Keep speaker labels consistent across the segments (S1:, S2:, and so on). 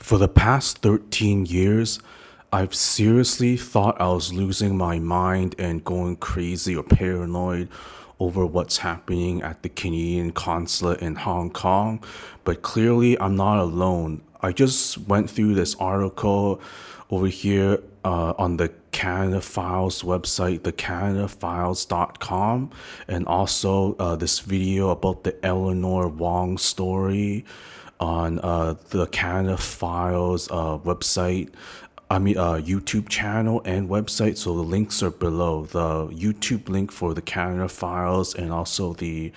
S1: For the past 13 years, I've seriously thought I was losing my mind and going crazy or paranoid over what's happening at the Canadian Consulate in Hong Kong, but clearly I'm not alone. I just went through this article over here on the Canada Files website, the canadafiles.com, and also this video about the Eleanor Wong story on the Canada Files website. YouTube channel and website. So the links are below. The YouTube link for the Canada Files and also the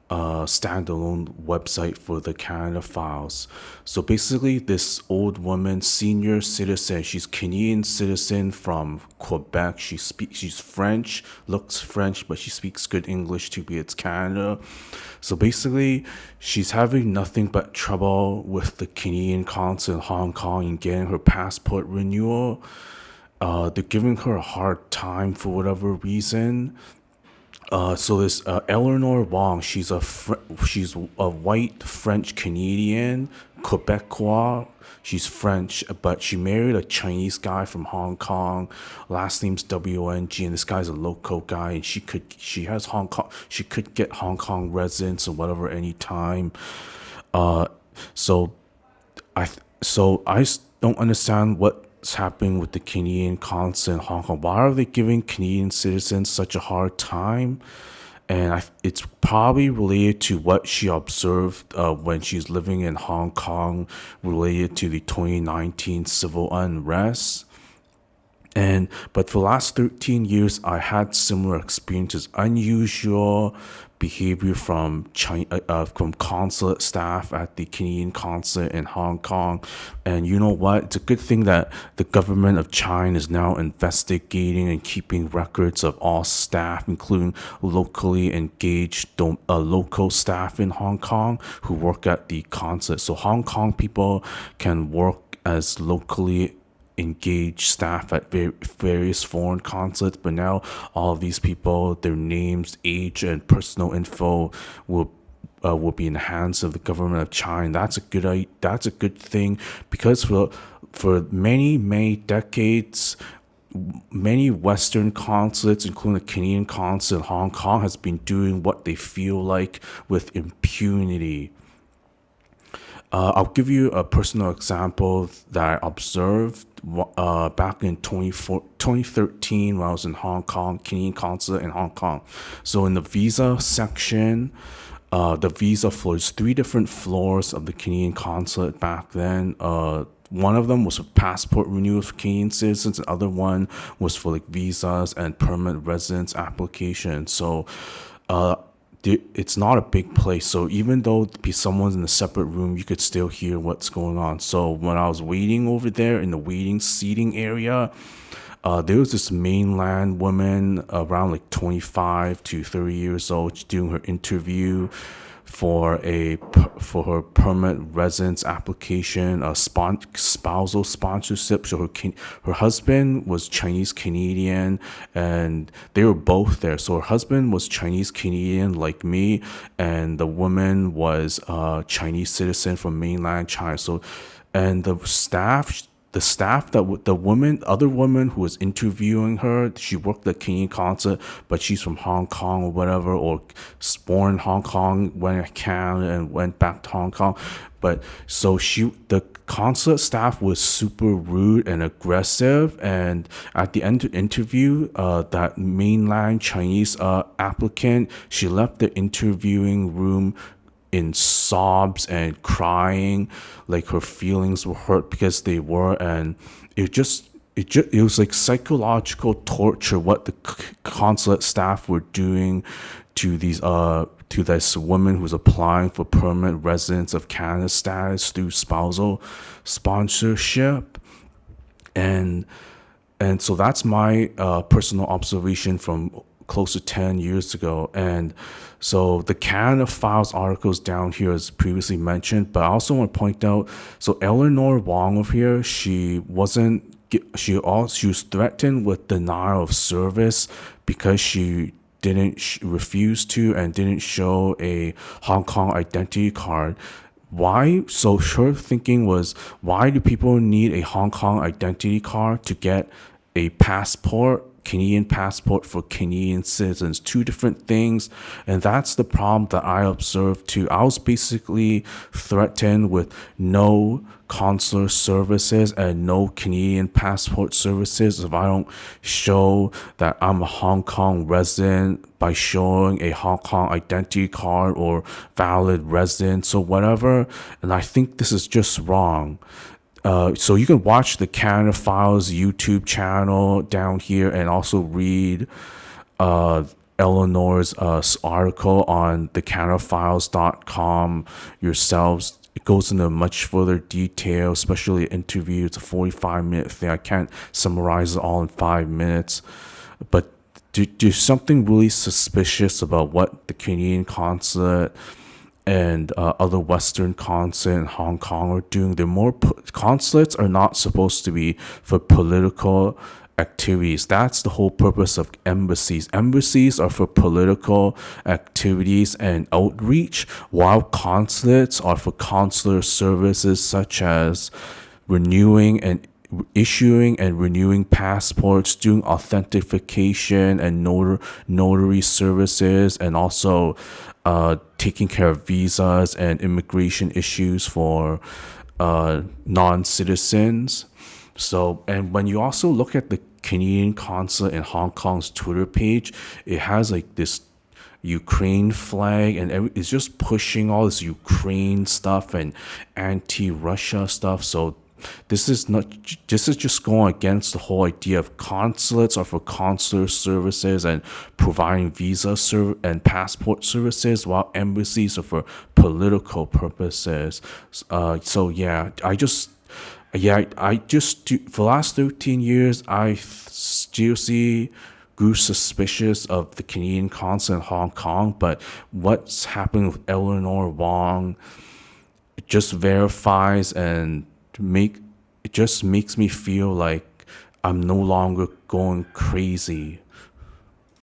S1: standalone website for the Canada Files. So basically, this old woman, senior citizen, she's Canadian citizen from Quebec. She's French, looks French, but she speaks good English to be it's Canada. So basically, she's having nothing but trouble with the Canadian consulate in Hong Kong and getting her passport renewal. They're giving her a hard time for whatever reason. So this Eleanor Wong, she's a white French Canadian, Quebecois. She's French, but she married a Chinese guy from Hong Kong. Last name's Wong, and this guy's a local guy, and she has Hong Kong. She could get Hong Kong residence or whatever anytime. Uh, so I don't understand what's happening with the Canadian consulate in Hong Kong. Why are they giving Canadian citizens such a hard time? And it's probably related to what she observed when she's living in Hong Kong, related to the 2019 civil unrest. And but for the last 13 years, I had similar experiences, unusual behavior from from consulate staff at the Canadian consulate in Hong Kong. And you know what? It's a good thing that the government of China is now investigating and keeping records of all staff, including locally engaged local staff in Hong Kong who work at the consulate. So Hong Kong people can work as locally engage staff at various foreign consulates, but now all of these people, their names, age, and personal info will be in the hands of the government of China. That's a good thing because for many decades, many Western consulates, including the Canadian consulate in Hong Kong, has been doing what they feel like with impunity. I'll give you a personal example that I observed back in 2013 when I was in Hong Kong, Canadian Consulate in Hong Kong. So in the visa section, the visa floors, three different floors of the Canadian Consulate back then. One of them was for passport renewal for Canadian citizens. The other one was for like visas and permanent residence applications. So it's not a big place. So even though someone's in a separate room, you could still hear what's going on. So when I was waiting over there in the waiting seating area, there was this mainland woman around like 25 to 30 years old doing her interview for her permanent residence application, spousal sponsorship. So her husband was Chinese Canadian, and they were both there. So her husband was Chinese Canadian like me, and the woman was a Chinese citizen from mainland China. So, and the other woman who was interviewing her, she worked at Canadian consulate, but she's from Hong Kong or whatever, or born in Hong Kong, went to Canada and went back to Hong Kong. But so the consulate staff was super rude and aggressive. And at the end of the interview, that mainland Chinese applicant, she left the interviewing room in sobs and crying, like her feelings were hurt because they were, and it was like psychological torture what the consulate staff were doing to this woman who was applying for permanent residence of Canada status through spousal sponsorship. And and so that's my personal observation from close to 10 years ago. And so the Canada Files articles down here, as previously mentioned, but I also want to point out, so Eleanor Wong over here, she was threatened with denial of service because she didn't refuse to and didn't show a Hong Kong identity card why? So her thinking was, why do people need a Hong Kong identity card to get a passport, Canadian passport for Canadian citizens? Two different things. And that's the problem that I observed too. I was basically threatened with no consular services and no Canadian passport services if I don't show that I'm a Hong Kong resident by showing a Hong Kong identity card or valid residence or whatever. And I think this is just wrong. So you can watch the Canada Files YouTube channel down here and also read Eleanor's article on the canadafiles.com yourselves. It goes into much further detail, especially interview. It's a 45-minute thing. I can't summarize it all in 5 minutes. But there's something really suspicious about what the Canadian consulate and other Western consulate in Hong Kong are doing. They're more consulates are not supposed to be for political activities. That's the whole purpose of embassies. Embassies are for political activities and outreach, while consulates are for consular services such as renewing and issuing and renewing passports, doing authentication and notary services, and also taking care of visas and immigration issues for non-citizens. So, and when you also look at the Canadian consulate in Hong Kong's Twitter page, it has like this Ukraine flag, and it's just pushing all this Ukraine stuff and anti-Russia stuff. So this is just going against the whole idea of consulates are for consular services and providing and passport services, while embassies are for political purposes. So yeah, I just for the last 13 years, I seriously grew suspicious of the Canadian consulate in Hong Kong. But what's happened with Eleanor Wong, it just verifies and it just makes me feel like I'm no longer going crazy.